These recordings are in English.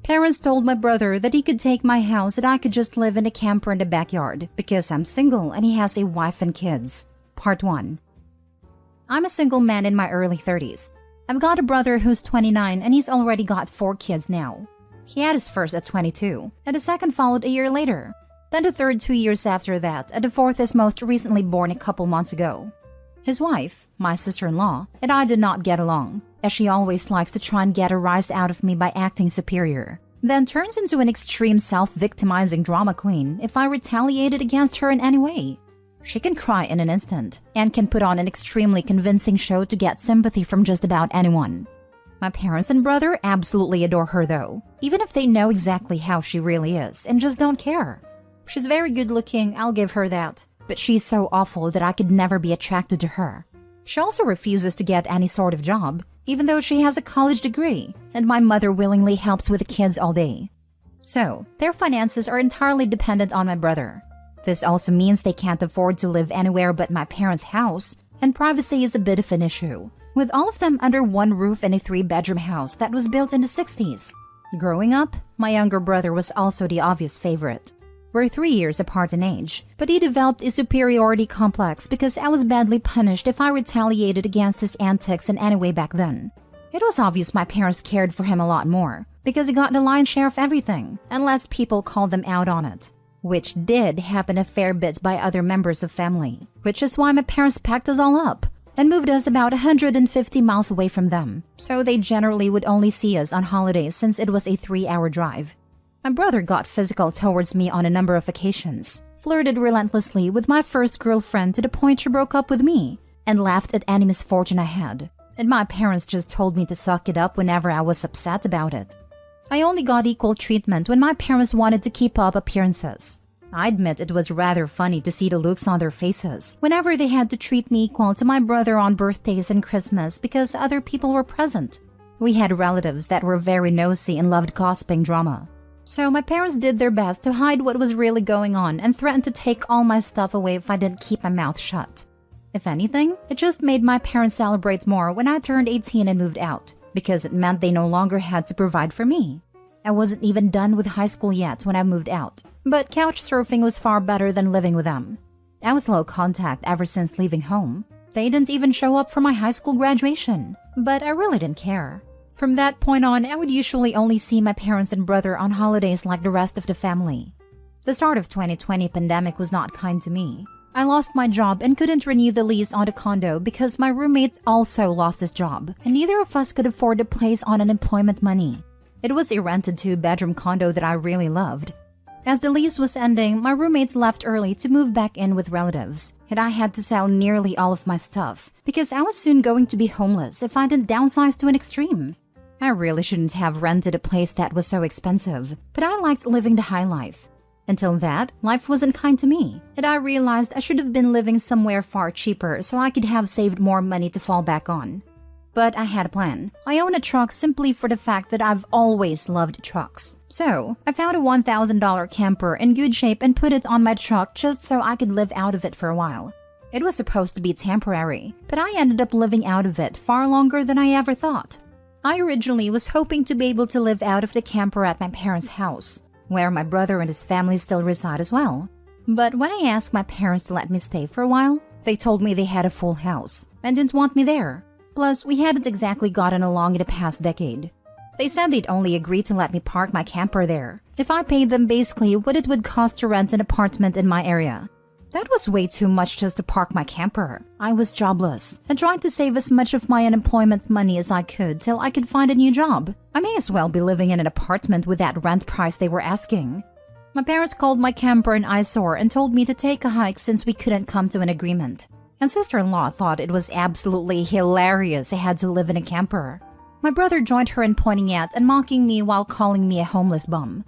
Parents told my brother that he could take my house and I could just live in a camper in the backyard because I'm single and he has a wife and kids. Part 1. I'm a single man in my early 30s. I've got a brother who's 29 and he's already got 4 kids now. He had his first at 22, and the second followed a year later. Then the third 2 years after that, and the fourth is most recently born a couple months ago. His wife, my sister-in-law, and I did not get along, as she always likes to try and get a rise out of me by acting superior, then turns into an extreme self-victimizing drama queen if I retaliated against her in any way. She can cry in an instant, and can put on an extremely convincing show to get sympathy from just about anyone. My parents and brother absolutely adore her though, even if they know exactly how she really is and just don't care. She's very good looking, I'll give her that, but she's so awful that I could never be attracted to her. She also refuses to get any sort of job, even though she has a college degree, and my mother willingly helps with the kids all day. So, their finances are entirely dependent on my brother. This also means they can't afford to live anywhere but my parents' house, and privacy is a bit of an issue, with all of them under one roof in a 3-bedroom house that was built in the 60s. Growing up, my younger brother was also the obvious favorite. We're 3 years apart in age, but he developed a superiority complex because I was badly punished if I retaliated against his antics in any way back then. It was obvious my parents cared for him a lot more, because he got the lion's share of everything, unless people called them out on it. Which did happen a fair bit by other members of family, which is why my parents packed us all up and moved us about 150 miles away from them, so they generally would only see us on holidays since it was a 3-hour drive. My brother got physical towards me on a number of occasions, flirted relentlessly with my first girlfriend to the point she broke up with me, and laughed at any misfortune I had, and my parents just told me to suck it up whenever I was upset about it. I only got equal treatment when my parents wanted to keep up appearances. I admit it was rather funny to see the looks on their faces whenever they had to treat me equal to my brother on birthdays and Christmas because other people were present. We had relatives that were very nosy and loved gossiping drama. So my parents did their best to hide what was really going on and threatened to take all my stuff away if I didn't keep my mouth shut. If anything, it just made my parents celebrate more when I turned 18 and moved out, because it meant they no longer had to provide for me. I wasn't even done with high school yet when I moved out, but couch surfing was far better than living with them. I was low contact ever since leaving home. They didn't even show up for my high school graduation, but I really didn't care. From that point on, I would usually only see my parents and brother on holidays like the rest of the family. The start of 2020 pandemic was not kind to me. I lost my job and couldn't renew the lease on the condo because my roommate also lost his job, and neither of us could afford the place on unemployment money. It was a rented 2-bedroom condo that I really loved. As the lease was ending, my roommates left early to move back in with relatives, and I had to sell nearly all of my stuff because I was soon going to be homeless if I didn't downsize to an extreme. I really shouldn't have rented a place that was so expensive, but I liked living the high life. Until that, life wasn't kind to me, and I realized I should have been living somewhere far cheaper so I could have saved more money to fall back on. But I had a plan. I own a truck simply for the fact that I've always loved trucks. So, I found a $1,000 camper in good shape and put it on my truck just so I could live out of it for a while. It was supposed to be temporary, but I ended up living out of it far longer than I ever thought. I originally was hoping to be able to live out of the camper at my parents' house, where my brother and his family still reside as well. But when I asked my parents to let me stay for a while, they told me they had a full house and didn't want me there. Plus, we hadn't exactly gotten along in the past decade. They said they'd only agree to let me park my camper there if I paid them basically what it would cost to rent an apartment in my area. That was way too much just to park my camper. I was jobless and trying to save as much of my unemployment money as I could till I could find a new job. I may as well be living in an apartment with that rent price they were asking. My parents called my camper an eyesore and told me to take a hike since we couldn't come to an agreement. And sister-in-law thought it was absolutely hilarious I had to live in a camper. My brother joined her in pointing at and mocking me while calling me a homeless bum.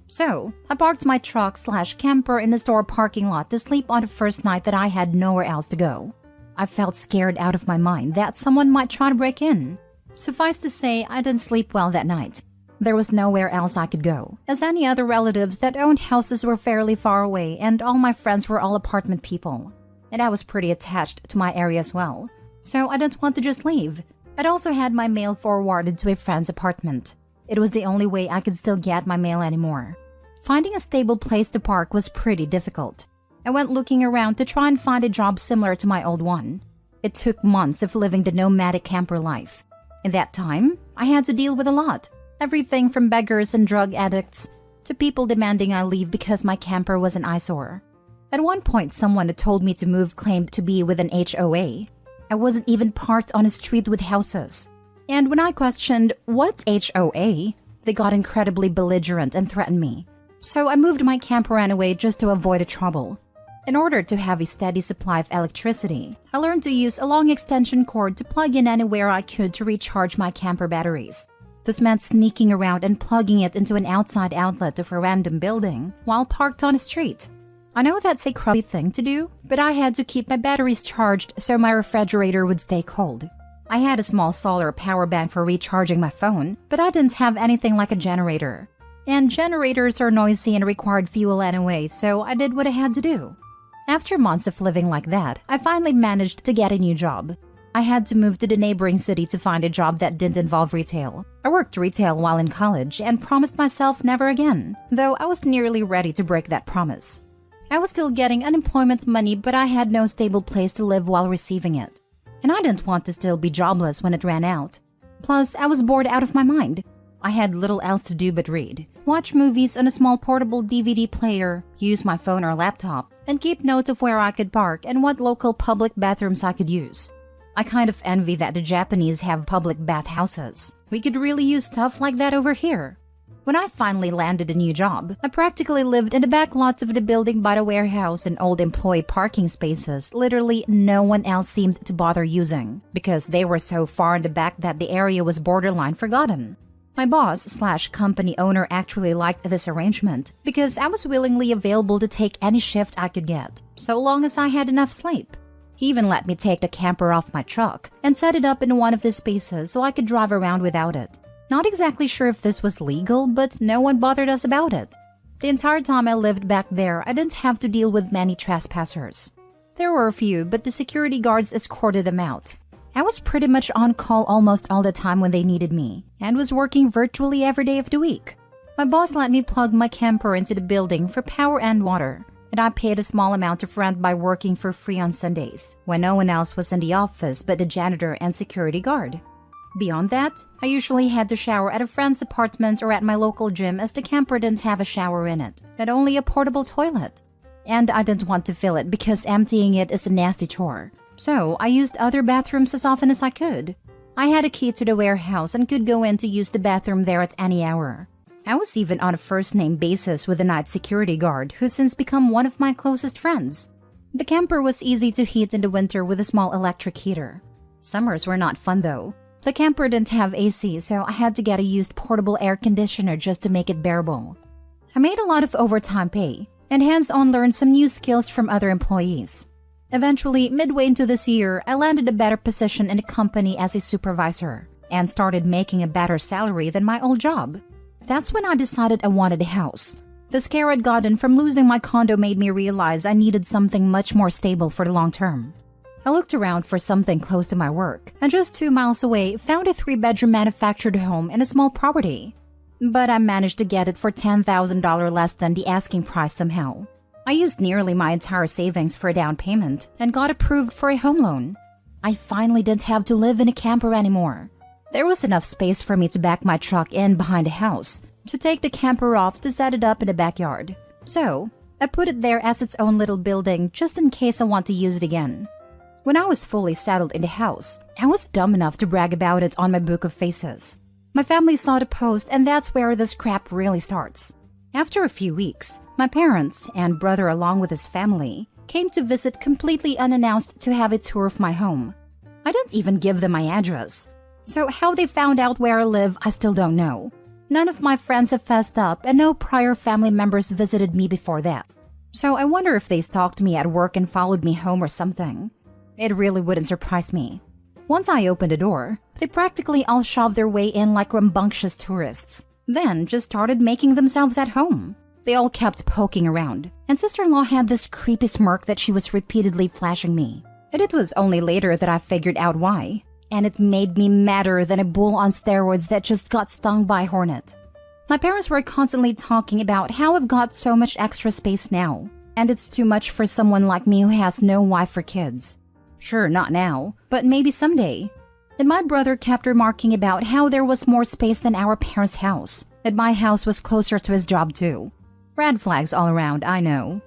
So, I parked my truck/camper in the store parking lot to sleep on the first night that I had nowhere else to go. I felt scared out of my mind that someone might try to break in. Suffice to say, I didn't sleep well that night. There was nowhere else I could go, as any other relatives that owned houses were fairly far away and all my friends were all apartment people. And I was pretty attached to my area as well, so I didn't want to just leave. I'd also had my mail forwarded to a friend's apartment. It was the only way I could still get my mail anymore. Finding a stable place to park was pretty difficult. I went looking around to try and find a job similar to my old one. It took months of living the nomadic camper life. In that time, I had to deal with a lot. Everything from beggars and drug addicts to people demanding I leave because my camper was an eyesore. At one point, someone had told me to move claimed to be with an HOA. I wasn't even parked on a street with houses. And when I questioned, "What HOA?" they got incredibly belligerent and threatened me. So I moved my camper anyway just to avoid a trouble. In order to have a steady supply of electricity, I learned to use a long extension cord to plug in anywhere I could to recharge my camper batteries. This meant sneaking around and plugging it into an outside outlet of a random building while parked on a street. I know that's a crummy thing to do, but I had to keep my batteries charged so my refrigerator would stay cold. I had a small solar power bank for recharging my phone, but I didn't have anything like a generator. And generators are noisy and required fuel anyway, so I did what I had to do. After months of living like that, I finally managed to get a new job. I had to move to the neighboring city to find a job that didn't involve retail. I worked retail while in college and promised myself never again, though I was nearly ready to break that promise. I was still getting unemployment money, but I had no stable place to live while receiving it. And I didn't want to still be jobless when it ran out. Plus, I was bored out of my mind. I had little else to do but read, watch movies on a small portable DVD player, use my phone or laptop, and keep note of where I could park and what local public bathrooms I could use. I kind of envy that the Japanese have public bathhouses. We could really use stuff like that over here. When I finally landed a new job, I practically lived in the back lots of the building by the warehouse and old employee parking spaces literally no one else seemed to bother using, because they were so far in the back that the area was borderline forgotten. My boss/company owner actually liked this arrangement because I was willingly available to take any shift I could get, so long as I had enough sleep. He even let me take the camper off my truck and set it up in one of the spaces so I could drive around without it. Not exactly sure if this was legal, but no one bothered us about it. The entire time I lived back there, I didn't have to deal with many trespassers. There were a few, but the security guards escorted them out. I was pretty much on call almost all the time when they needed me, and was working virtually every day of the week. My boss let me plug my camper into the building for power and water, and I paid a small amount of rent by working for free on Sundays, when no one else was in the office but the janitor and security guard. Beyond that, I usually had to shower at a friend's apartment or at my local gym as the camper didn't have a shower in it, but only a portable toilet. And I didn't want to fill it because emptying it is a nasty chore. So I used other bathrooms as often as I could. I had a key to the warehouse and could go in to use the bathroom there at any hour. I was even on a first-name basis with the night security guard, who's since become one of my closest friends. The camper was easy to heat in the winter with a small electric heater. Summers were not fun though. The camper didn't have AC, so I had to get a used portable air conditioner just to make it bearable. I made a lot of overtime pay, and hands-on learned some new skills from other employees. Eventually, midway into this year, I landed a better position in the company as a supervisor, and started making a better salary than my old job. That's when I decided I wanted a house. The scare I'd gotten from losing my condo made me realize I needed something much more stable for the long term. I looked around for something close to my work, and just 2 miles away found a 3-bedroom manufactured home in a small property. But I managed to get it for $10,000 less than the asking price somehow. I used nearly my entire savings for a down payment and got approved for a home loan. I finally didn't have to live in a camper anymore. There was enough space for me to back my truck in behind the house, to take the camper off to set it up in the backyard. So, I put it there as its own little building just in case I want to use it again. When I was fully settled in the house, I was dumb enough to brag about it on my book of faces. My family saw the post, and that's where this crap really starts. After a few weeks, my parents and brother along with his family came to visit completely unannounced to have a tour of my home. I didn't even give them my address. So how they found out where I live, I still don't know. None of my friends have fessed up, and no prior family members visited me before that. So I wonder if they stalked me at work and followed me home or something. It really wouldn't surprise me. Once I opened the door, they practically all shoved their way in like rambunctious tourists, then just started making themselves at home. They all kept poking around, and sister-in-law had this creepy smirk that she was repeatedly flashing me. And it was only later that I figured out why. and it made me madder than a bull on steroids that just got stung by a hornet. My parents were constantly talking about how I've got so much extra space now, and it's too much for someone like me who has no wife or kids. Sure, not now, but maybe someday. And my brother kept remarking about how there was more space than our parents' house, and my house was closer to his job too. Red flags all around, I know.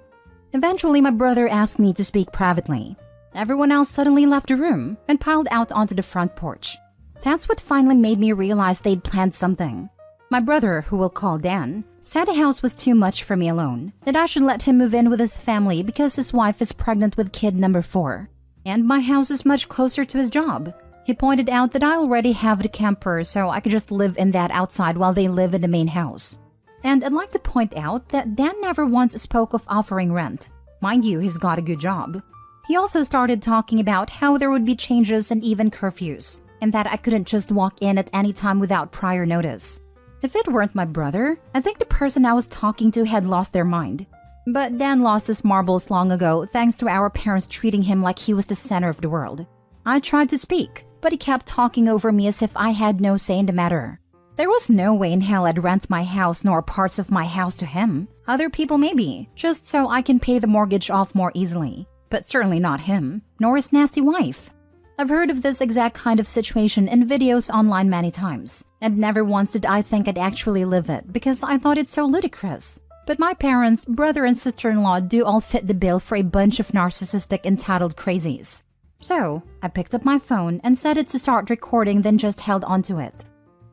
Eventually, my brother asked me to speak privately. Everyone else suddenly left the room and piled out onto the front porch. That's what finally made me realize they'd planned something. My brother, who we'll call Dan, said the house was too much for me alone, that I should let him move in with his family because his wife is pregnant with kid number 4. And my house is much closer to his job. He pointed out that I already have the camper, so I could just live in that outside while they live in the main house. And I'd like to point out that Dan never once spoke of offering rent. Mind you, he's got a good job. He also started talking about how there would be changes and even curfews, and that I couldn't just walk in at any time without prior notice. If it weren't my brother, I think the person I was talking to had lost their mind. But Dan lost his marbles long ago thanks to our parents treating him like he was the center of the world. I tried to speak, but he kept talking over me as if I had no say in the matter. There was no way in hell I'd rent my house nor parts of my house to him. Other people maybe, just so I can pay the mortgage off more easily. But certainly not him, nor his nasty wife. I've heard of this exact kind of situation in videos online many times, and never once did I think I'd actually live it because I thought it so ludicrous. But my parents, brother and sister-in-law do all fit the bill for a bunch of narcissistic entitled crazies. So, I picked up my phone and set it to start recording, then just held onto it.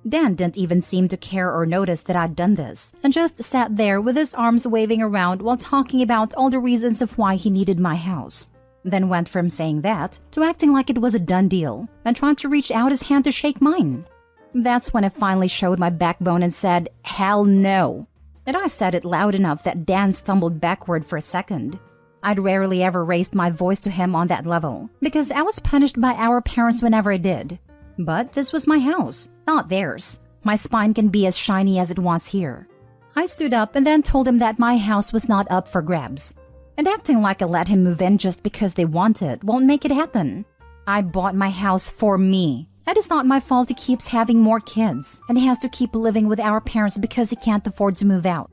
Dan didn't even seem to care or notice that I'd done this, and just sat there with his arms waving around while talking about all the reasons of why he needed my house. Then went from saying that to acting like it was a done deal, and trying to reach out his hand to shake mine. That's when I finally showed my backbone and said, "Hell no." And I said it loud enough that Dan stumbled backward for a second. I'd rarely ever raised my voice to him on that level, because I was punished by our parents whenever I did. But this was my house, not theirs. My spine can be as shiny as it wants here. I stood up and then told him that my house was not up for grabs. And acting like I let him move in just because they want it won't make it happen. I bought my house for me. It is not my fault he keeps having more kids, and he has to keep living with our parents because he can't afford to move out.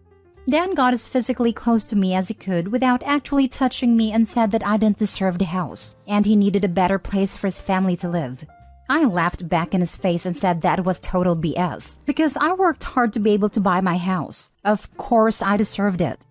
Dan got as physically close to me as he could without actually touching me and said that I didn't deserve the house, and he needed a better place for his family to live. I laughed back in his face and said that was total BS, because I worked hard to be able to buy my house. Of course I deserved it.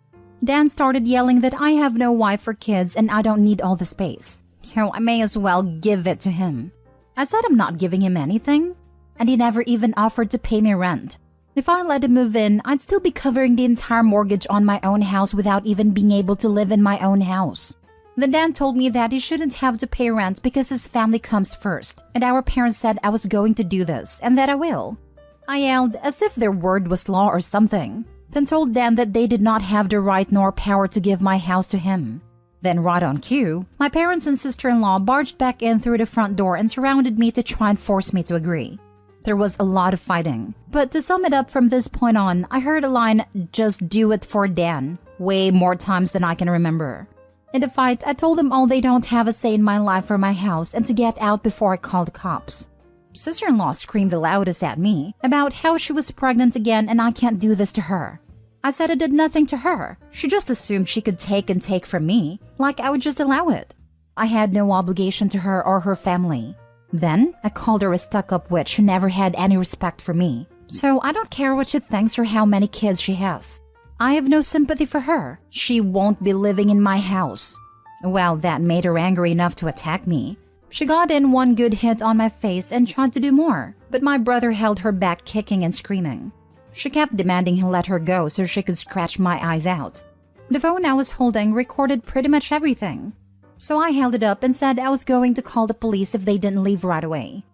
Dan started yelling that I have no wife or kids and I don't need all the space, so I may as well give it to him. I said I'm not giving him anything, and he never even offered to pay me rent. If I let him move in, I'd still be covering the entire mortgage on my own house without even being able to live in my own house. Then Dan told me that he shouldn't have to pay rent because his family comes first, and our parents said I was going to do this, and that I will. I yelled as if their word was law or something, then told Dan that they did not have the right nor power to give my house to him. Then right on cue, my parents and sister-in-law barged back in through the front door and surrounded me to try and force me to agree. There was a lot of fighting, but to sum it up from this point on, I heard a line, "Just do it for Dan," way more times than I can remember. In the fight, I told them all they don't have a say in my life or my house and to get out before I called the cops. Sister-in-law screamed the loudest at me about how she was pregnant again and I can't do this to her. I said I did nothing to her. She just assumed she could take and take from me, like I would just allow it. I had no obligation to her or her family. Then, I called her a stuck-up witch who never had any respect for me. So I don't care what she thinks or how many kids she has. I have no sympathy for her. She won't be living in my house. Well, that made her angry enough to attack me. She got in one good hit on my face and tried to do more, but my brother held her back, kicking and screaming. She kept demanding he let her go so she could scratch my eyes out. The phone I was holding recorded pretty much everything. So I held it up and said I was going to call the police if they didn't leave right away.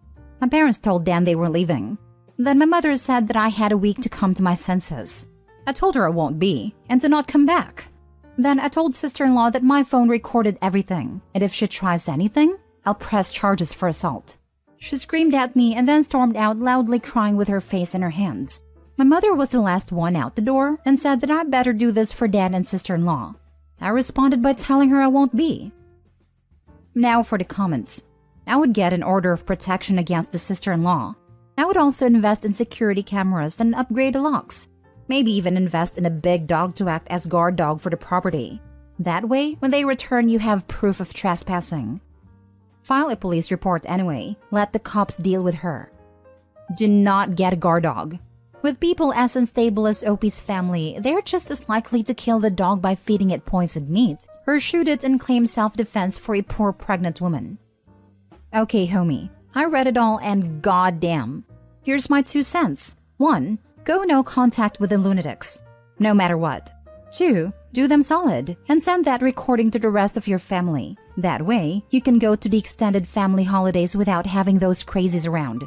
My parents told Dan they were leaving. Then my mother said that I had a week to come to my senses. I told her I won't be, and to not come back. Then I told sister-in-law that my phone recorded everything, and if she tries anything, I'll press charges for assault. She screamed at me and then stormed out, loudly crying with her face in her hands. My mother was the last one out the door and said that I'd better do this for Dad and sister-in-law. I responded by telling her I won't be. Now for the comments. I would get an order of protection against the sister-in-law. I would also invest in security cameras and upgrade the locks. Maybe even invest in a big dog to act as guard dog for the property. That way, when they return, you have proof of trespassing. File a police report anyway. Let the cops deal with her. Do not get a guard dog. With people as unstable as Opie's family, they're just as likely to kill the dog by feeding it poisoned meat or shoot it and claim self-defense for a poor pregnant woman. Okay, homie, I read it all and goddamn. Here's my 2 cents. 1. Go no contact with the lunatics, no matter what. 2. Do them solid and send that recording to the rest of your family. That way, you can go to the extended family holidays without having those crazies around.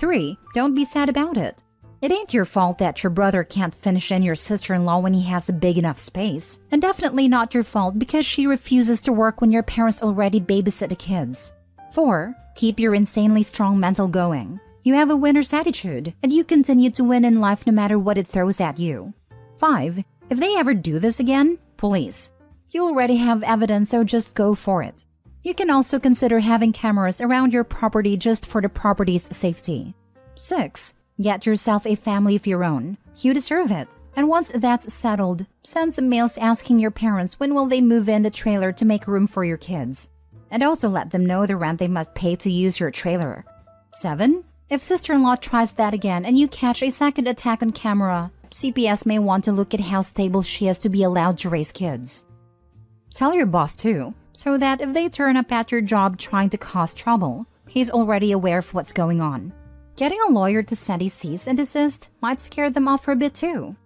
3. Don't be sad about it. It ain't your fault that your brother can't finish in your sister-in-law when he has a big enough space. And definitely not your fault because she refuses to work when your parents already babysit the kids. 4. Keep your insanely strong mental going. You have a winner's attitude, and you continue to win in life no matter what it throws at you. 5. If they ever do this again, police. You already have evidence, so just go for it. You can also consider having cameras around your property just for the property's safety. 6. Get yourself a family of your own. You deserve it. And once that's settled, send some mails asking your parents when will they move in the trailer to make room for your kids. And also let them know the rent they must pay to use your trailer. 7. If sister-in-law tries that again and you catch a second attack on camera, CPS may want to look at how stable she is to be allowed to raise kids. Tell your boss too, so that if they turn up at your job trying to cause trouble, he's already aware of what's going on. Getting a lawyer to send a cease and desist might scare them off for a bit too.